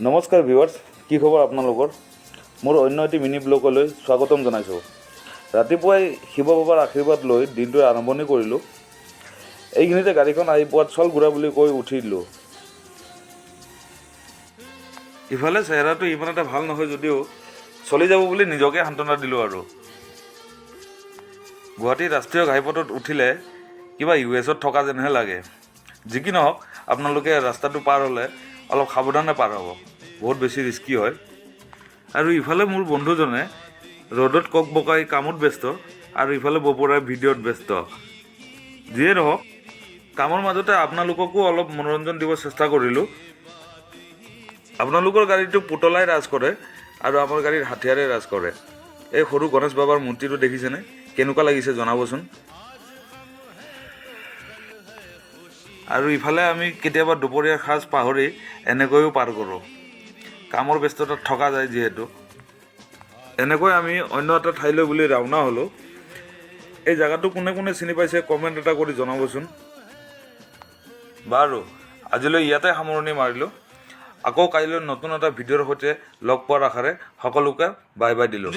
নমস্কাৰ ভিউৱাৰ্ছ, কি খবৰ আপোনালোকৰ? মোৰ অন্য এটি মিনি ব্লগলৈ স্বাগতম জনাইছোঁ। ৰাতিপুৱাই শিৱ বাবাৰ আশীৰ্বাদ লৈ দিনটোৰ আৰম্ভণি কৰিলোঁ। এইখিনিতে গাড়ীখন আহি পোৱাত চল ঘূৰা বুলি কৈ উঠি দিলোঁ। ইফালে চেহেৰাটো ইমান এটা ভাল নহয় যদিও চলি যাব বুলি নিজকে সান্তনা দিলোঁ আৰু। গুৱাহাটী ৰাষ্ট্ৰীয় ঘাইপথত উঠিলে কিবা US-ত থকা যেনহে লাগে। যি কি নহওক, আপোনালোকে ৰাস্তাটো পাৰ হ'লে অলপ সাৱধানে পাৰ হ'ব, বহুত বেছি ৰিস্কি হয়। আৰু ইফালে মোৰ বন্ধুজনে ৰ'দত কক বকাই কামত ব্যস্ত আৰু ইফালে বপৰাই ভিডিঅ'ত ব্যস্ত। যিয়ে নহওক, কামৰ মাজতে আপোনালোককো অলপ মনোৰঞ্জন দিব চেষ্টা কৰিলোঁ। আপোনালোকৰ গাড়ীটো পুতলাই ৰাজ কৰে আৰু আমাৰ গাড়ীৰ হাথিয়াৰে ৰাজ কৰে। এই সৰু গণেশ বাবাৰ মূৰ্তিটো দেখিছেনে? কেনেকুৱা লাগিছে জনাবচোন। আৰু ইফালে আমি কেতিয়াবা দুপৰীয়াৰ সাজ পাহৰি এনেকৈও পাৰ কৰোঁ। কামৰ ব্যস্ততাত থকা যায় যিহেতু। এনেকৈ আমি অন্য এটা ঠাইলৈ বুলি ৰাওনা হ'লোঁ। এই জেগাটো কোনে কোনে চিনি পাইছে কমেণ্ট এটা কৰি জনাবচোন। বাৰু, আজিলৈ ইয়াতে সামৰণি মাৰিলোঁ। আকৌ কাইলৈ নতুন এটা ভিডিঅ'ৰ সৈতে লগ পোৱাৰ আশাৰে সকলোকে বাই বাই দিলোঁ।